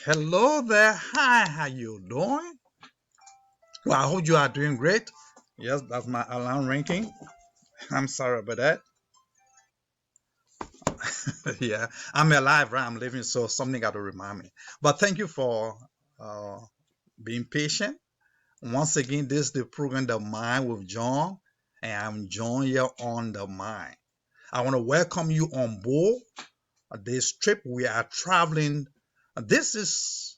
Hello there. Hi, how you doing? Well, I hope you are doing great. Yes, that's my alarm ringing. I'm sorry about that. Yeah, I'm alive, right? I'm living, so something got to remind me. But thank you for uh, being patient. Once again, this is the program, The Mind with John, and I'm John here on The Mind. I want to welcome you on board this trip. We are traveling. This is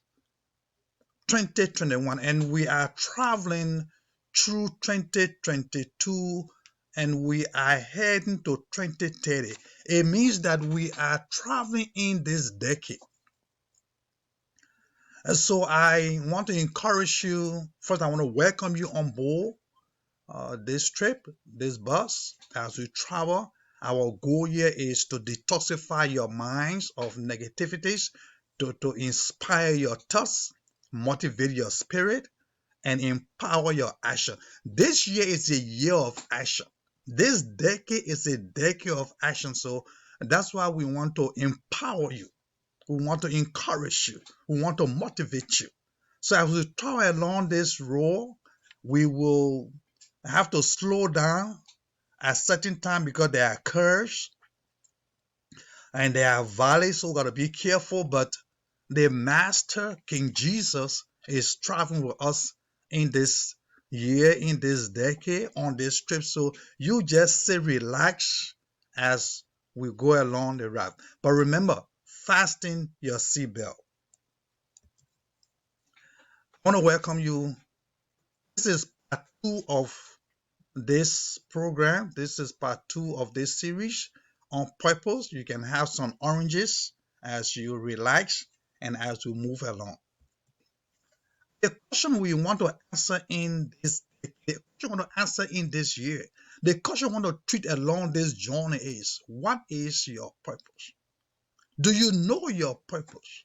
2021 and we are traveling through 2022 and we are heading to 2030. It means that we are traveling in this decade. And so I want to encourage you. First, I want to welcome you on board this trip, this bus, as we travel. Our goal here is to detoxify your minds of negativities, to inspire your thoughts, motivate your spirit, and empower your action. This year is a year of action. This decade is a decade of action. So that's why we want to empower you. We want to encourage you. We want to motivate you. So as we travel along this road, we will have to slow down at certain time because there are curves and there are valleys. So we got to be careful. But the Master, King Jesus, is traveling with us in this year, in this decade, on this trip. So you just say relax as we go along the route. But remember, fasten your seatbelt. I want to welcome you. This is part two of this program. This is part two of this series on purpose. You can have some oranges as you relax and as we move along. The question we want to answer in this the question we want to answer in this year, the question we want to treat along this journey is what is your purpose? Do you know your purpose?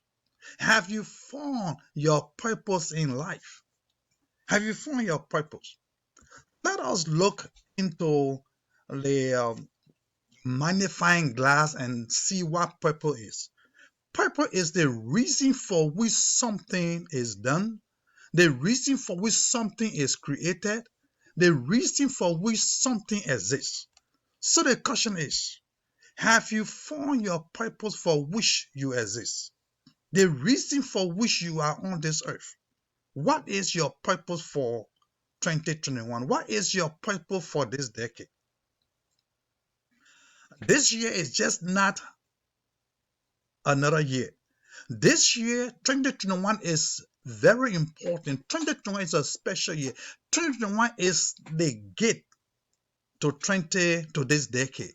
Have you found your purpose in life? Have you found your purpose? Let us look into the magnifying glass and see what purpose is. Purpose is the reason for which something is done, the reason for which something is created, the reason for which something exists. So the question is, have you found your purpose for which you exist? The reason for which you are on this earth. What is your purpose for 2021? What is your purpose for this decade? This year is just not another year. This year, 2021 is very important. 2021 is a special year. 2021 is the gate to this decade.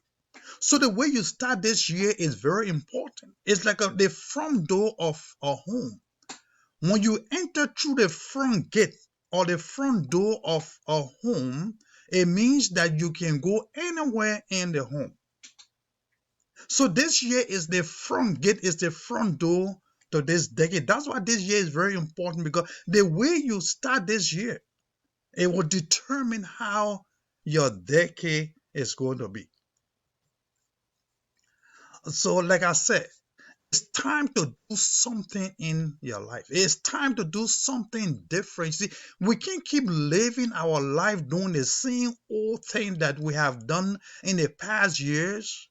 So the way you start this year is very important. It's like the front door of a home. When you enter through the front gate or the front door of a home, it means that you can go anywhere in the home. So this year is the front gate, is the front door to this decade. That's why this year is very important because the way you start this year, it will determine how your decade is going to be. So, like I said, it's time to do something in your life. It's time to do something different. See, we can't keep living our life doing the same old thing that we have done in the past years,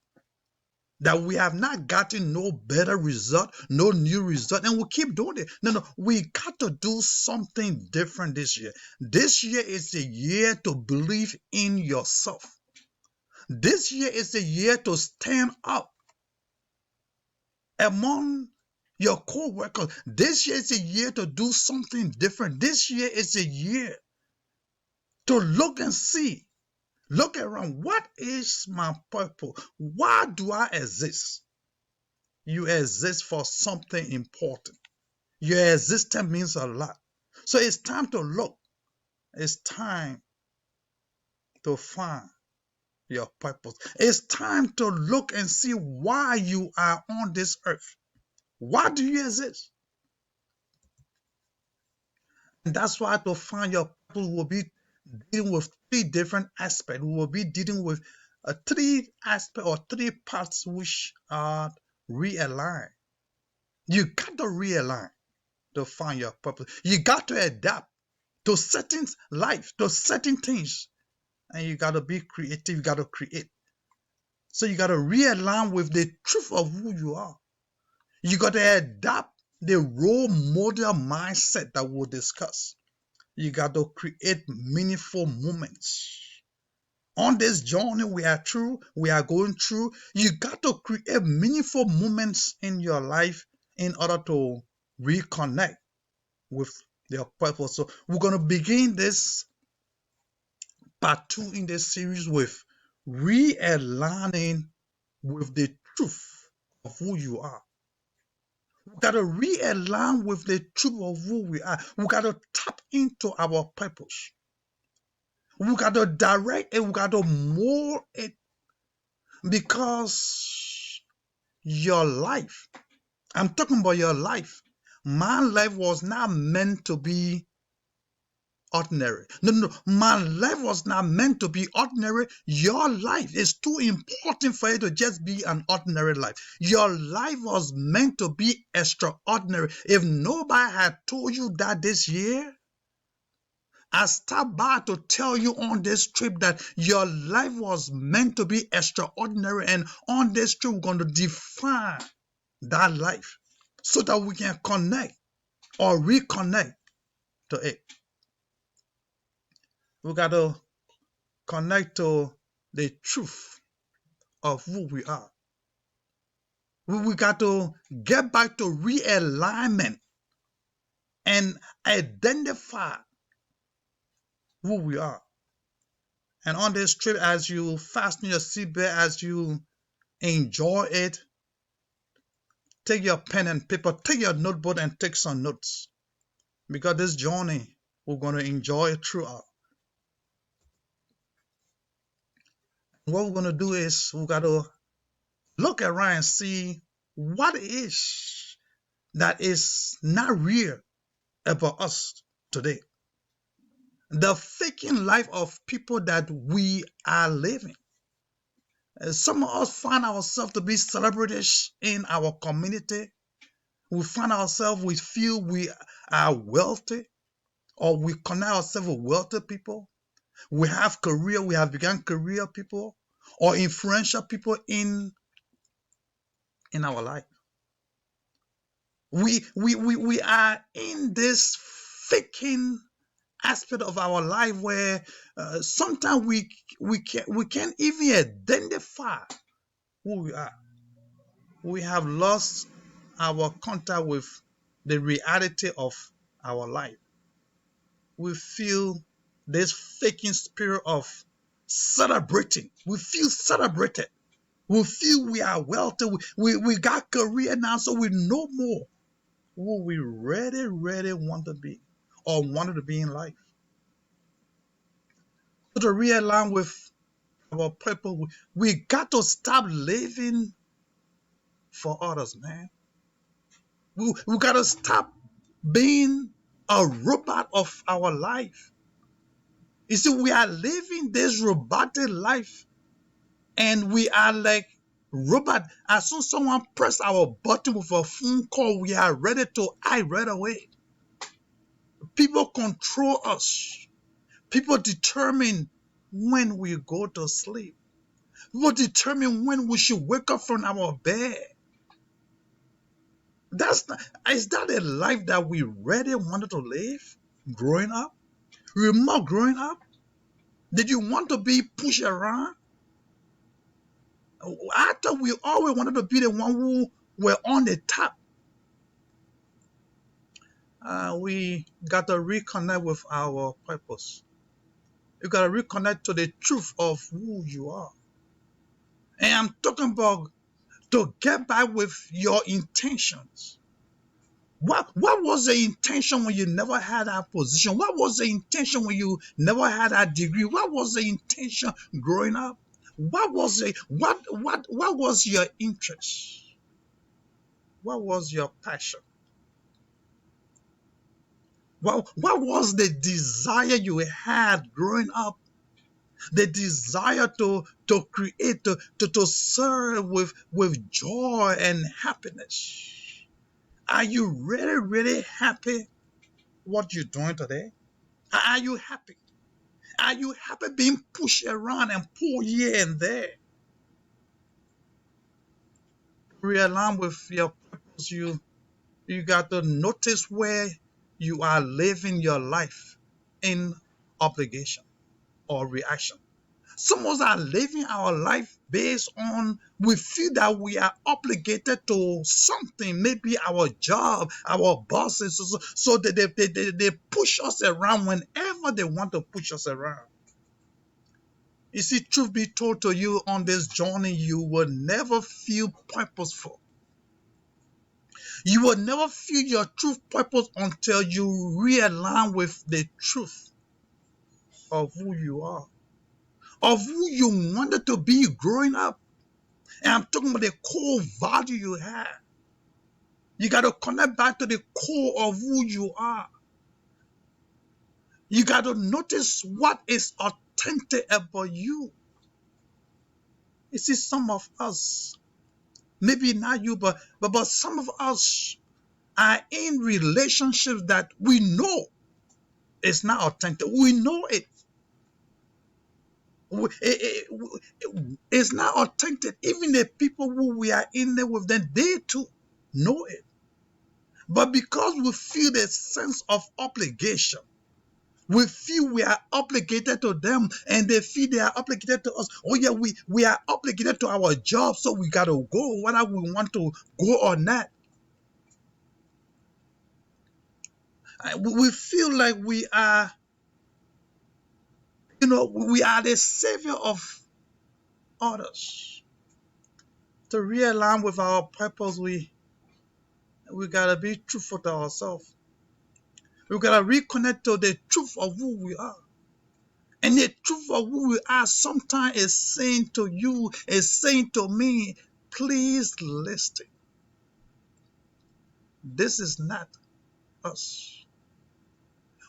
that we have not gotten no better result, no new result, and we keep doing it. No, we got to do something different this year. This year is a year to believe in yourself. This year is a year to stand up among your co-workers. This year is a year to do something different. This year is a year to look and see. Look around. What is my purpose? Why do I exist? You exist for something important. Your existence means a lot. So it's time to look. It's time to find your purpose. It's time to look and see why you are on this earth. Why do you exist? And that's why to find your purpose will be dealing with three different aspects. We will be dealing with three aspects or three parts which are realigned. You got to realign. to find your purpose. You got to adapt to certain life, to certain things, and you got to be creative. You got to create. So you got to realign with the truth of who you are. You got to adapt the role model mindset that we'll discuss. You got to create meaningful moments. On this journey we are going through, you got to create meaningful moments in your life in order to reconnect with your purpose. So we're going to begin this part 2 in this series with realigning with the truth of who you are. We got to realign with the truth of who we are. We got to tap into our purpose. We got to direct it. We got to mold it, because your life, I'm talking about your life. My life was not meant to be ordinary. No. My life was not meant to be ordinary. Your life is too important for it to just be an ordinary life. Your life was meant to be extraordinary. If nobody had told you that this year, I stopped by to tell you on this trip that your life was meant to be extraordinary, and on this trip we're going to define that life so that we can connect or reconnect to it. We got to connect to the truth of who we are. We got to get back to realignment and identify who we are. And on this trip, as you fasten your seatbelt, as you enjoy it, take your pen and paper, take your notebook and take some notes, because this journey we're going to enjoy it throughout. What we're going to do is we got to look around and see what it is that is not real about us today. The faking life of people that we are living. Some of us find ourselves to be celebrities in our community. We find ourselves, we feel we are wealthy, or we connect ourselves with wealthy people. We have career, we have begun career people or influential people in our life. We are in this faking aspect of our life where sometimes we can't even identify who we are. We have lost our contact with the reality of our life. We feel this faking spirit of celebrating. We feel celebrated. We feel we are wealthy. We got career now, so we know more who we really want to be or wanted to be in life. So to realign with our purpose, we got to stop living for others, man. We got to stop being a robot of our life. You see, we are living this robotic life, and we are like robot. As soon as someone press our button with a phone call, we are ready to act right away. People control us. People determine when we go to sleep. People determine when we should wake up from our bed. Is that a life that we really wanted to live growing up? Remember growing up? Did you want to be pushed around? I thought we always wanted to be the one who were on the top. We got to reconnect with our purpose. You got to reconnect to the truth of who you are. And I'm talking about to get back with your intentions. What was the intention when you never had that position? What was the intention when you never had that degree? What was the intention growing up? What was your interest? What was your passion? What was the desire you had growing up? The desire to create, to serve with joy and happiness. Are you really, really happy what you're doing today? Are you happy? Are you happy being pushed around and pulled here and there? Realign with your purpose. You got to notice where you are living your life in obligation or reaction. Some of us are living our life based on we feel that we are obligated to something, maybe our job, our bosses, so they push us around whenever they want to push us around. You see, truth be told to you, on this journey, you will never feel purposeful. You will never feel your true purpose until you realign with the truth of who you are, of who you wanted to be growing up. And I'm talking about the core value you have. You got to connect back to the core of who you are. You got to notice what is authentic about you. You see, some of us, maybe not you, but some of us are in relationships that we know it's not authentic. We know it. It's not authentic. Even the people who we are in there with them, they too know it. But because we feel a sense of obligation, we feel we are obligated to them and they feel they are obligated to us. Oh yeah, we are obligated to our job, so we got to go whether we want to go or not. We feel like we are, we are the savior of others. To realign with our purpose, we gotta be truthful to ourselves. We gotta reconnect to the truth of who we are. And the truth of who we are sometimes is saying to you, is saying to me, please listen. This is not us.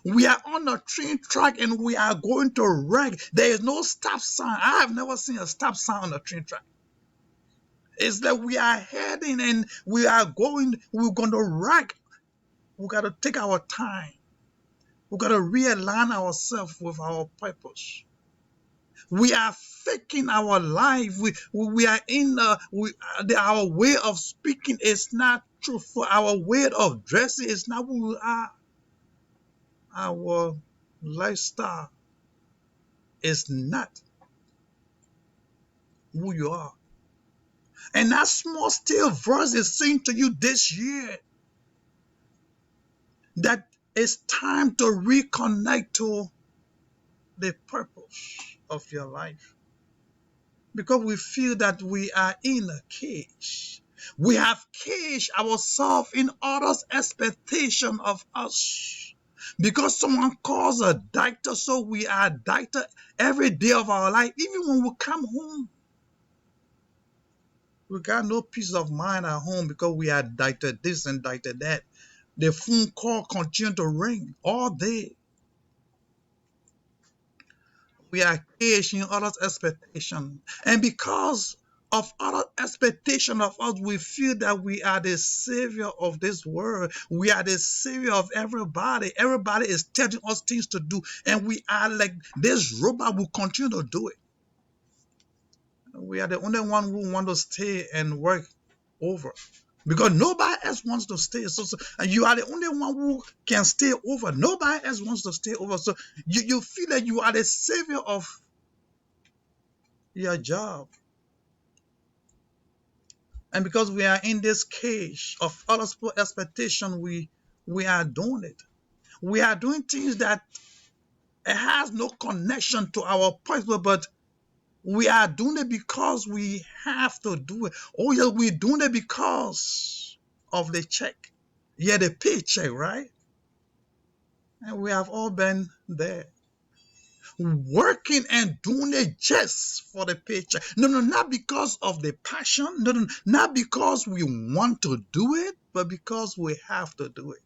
We are on a train track and we are going to wreck. There is no stop sign. I have never seen a stop sign on a train track. It's that we are heading and we're going to wreck. We got to take our time. We got to realign ourselves with our purpose. We are faking our life. We are in our way of speaking is not truthful. Our way of dressing is not who we are. Our lifestyle is not who you are. And that small still voice is saying to you this year that it's time to reconnect to the purpose of your life. Because we feel that we are in a cage. We have caged ourselves in others' expectation of us. Because someone calls a doctor, so we are a doctor every day of our life. Even when we come home, we got no peace of mind at home because we are doctor this and doctor that. The phone call continue to ring all day. We are caged in others' expectation. And because of other expectation of us, we feel that we are the savior of this world. We are the savior of everybody. Everybody is telling us things to do, and we are like this robot will continue to do it. We are the only one who want to stay and work over. Because nobody else wants to stay. And you are the only one who can stay over. Nobody else wants to stay over. So you feel that you are the savior of your job. And because we are in this cage of other people's expectation, we are doing it. We are doing things that it has no connection to our purpose, but we are doing it because we have to do it. Oh yeah, we're doing it because of the check. Yeah, the paycheck, right? And we have all been there. Working and doing it just for the paycheck. No, no, not because of the passion. No, no, not because we want to do it, but because we have to do it.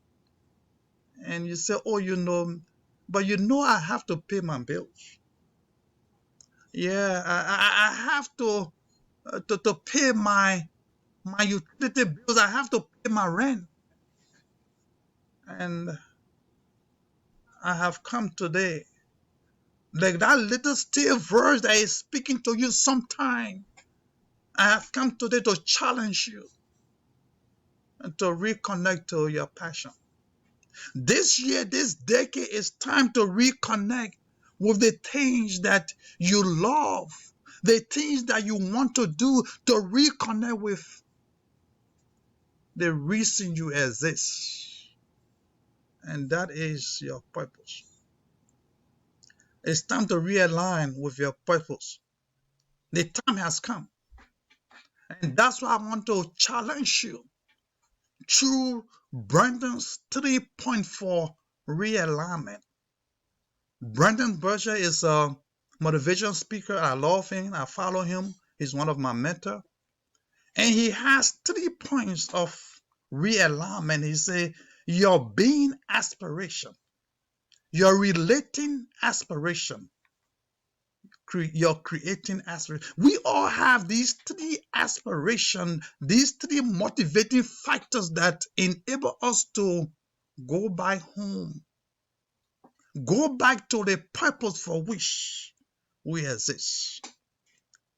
And you say, oh, but I have to pay my bills. Yeah, I have to pay my utility bills. I have to pay my rent. And I have come today, like that little still verse that is speaking to you sometime. I have come today to challenge you and to reconnect to your passion. This year, this decade is time to reconnect with the things that you love, the things that you want to do, to reconnect with the reason you exist. And that is your purpose. It's time to realign with your purpose. The time has come. And that's why I want to challenge you through Brandon's 3.4 realignment. Brandon Berger is a motivation speaker. I love him. I follow him. He's one of my mentors. And he has 3 points of realignment. He says, your being aspiration, your relating aspiration, your creating aspiration. We all have these three aspirations, these three motivating factors that enable us to go back home, go back to the purpose for which we exist.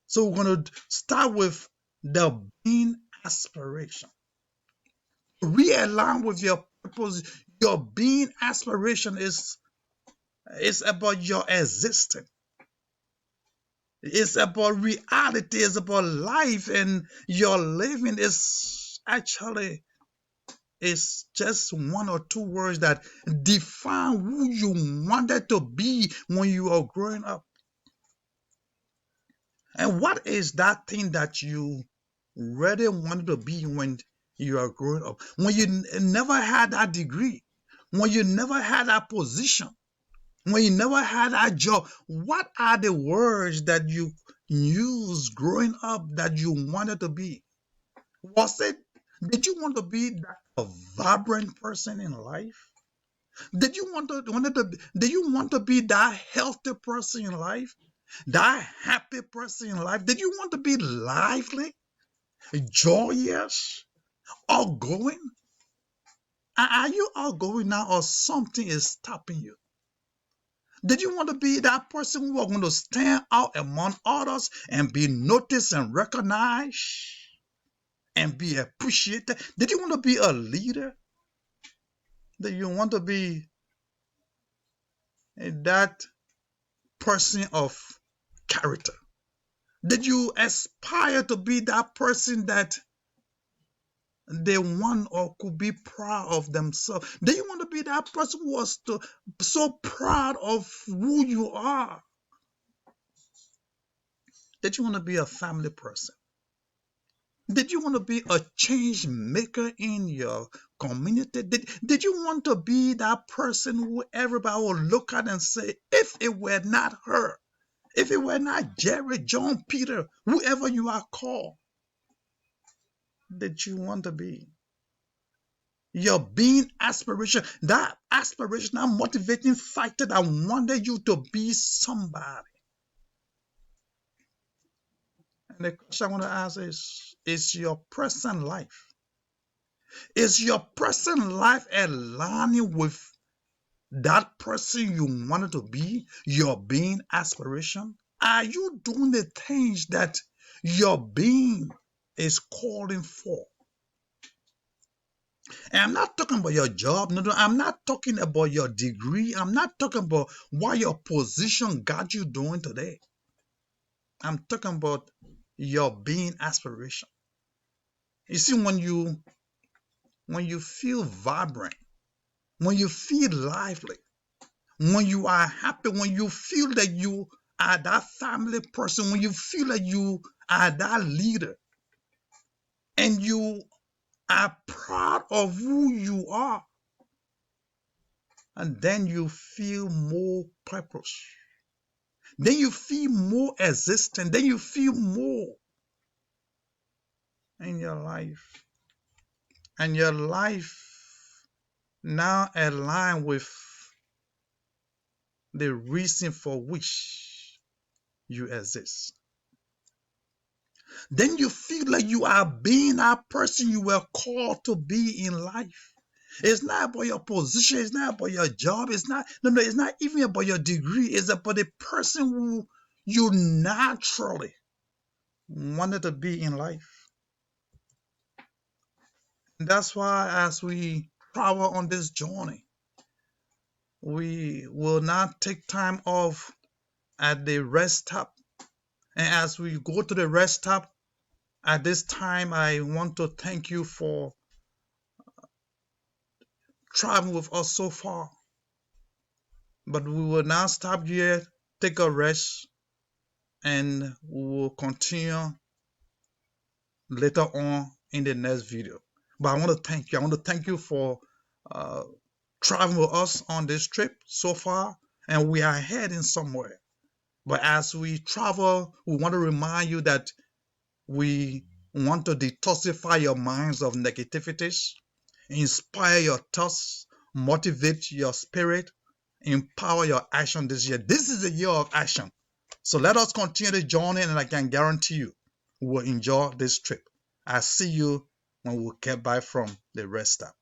So we're going to start with the being aspiration. Realign with your purpose. Your being aspiration is about your existence. It's about reality. It's about life, and your living is actually is just one or two words that define who you wanted to be when you were growing up. And what is that thing that you really wanted to be when you are growing up? When you never had that degree, when you never had that position, when you never had that job, what are the words that you used growing up that you wanted to be? Was it, did you want to be a vibrant person in life? Did you want to be that healthy person in life? That happy person in life? Did you want to be lively, joyous, outgoing? Are you outgoing now, or something is stopping you? Did you want to be that person who are going to stand out among others and be noticed and recognized and be appreciated? Did you want to be a leader? Did you want to be that person of character? Did you aspire to be that person that they want or could be proud of themselves? Do you want to be that person who was so proud of who you are? Did you want to be a family person? Did you want to be a change maker in your community? Did you want to be that person who everybody will look at and say, if it were not her, if it were not Jerry, John, Peter, whoever you are called, did you want to be? Your being aspiration, that aspirational motivating factor that wanted you to be somebody. And the question I want to ask is your present life? Is your present life aligning with that person you wanted to be, your being aspiration? Are you doing the things that your being is calling for? And I'm not talking about your job. No, I'm not talking about your degree. I'm not talking about what your position got you doing today. I'm talking about your being aspiration. You see, when you feel vibrant, when you feel lively, when you are happy, when you feel that you are that family person, when you feel that you are that leader, and you are proud of who you are, and then you feel more purpose. Then you feel more existent. Then you feel more in your life. And your life now align with the reason for which you exist. Then you feel like you are being that person you were called to be in life. It's not about your position. It's not about your job. It's not, no, no, it's not even about your degree. It's about the person who you naturally wanted to be in life. And that's why as we travel on this journey, we will not take time off at the rest stop. And as we go to the rest stop, at this time, I want to thank you for traveling with us so far. But we will now stop here, take a rest, and we will continue later on in the next video. But I want to thank you. I want to thank you for uh, traveling with us on this trip so far, and we are heading somewhere. But as we travel, we want to remind you that we want to detoxify your minds of negativities, inspire your thoughts, motivate your spirit, empower your action this year. This is a year of action. So let us continue the journey, and I can guarantee you we will enjoy this trip. I see you when we get back from the rest stop.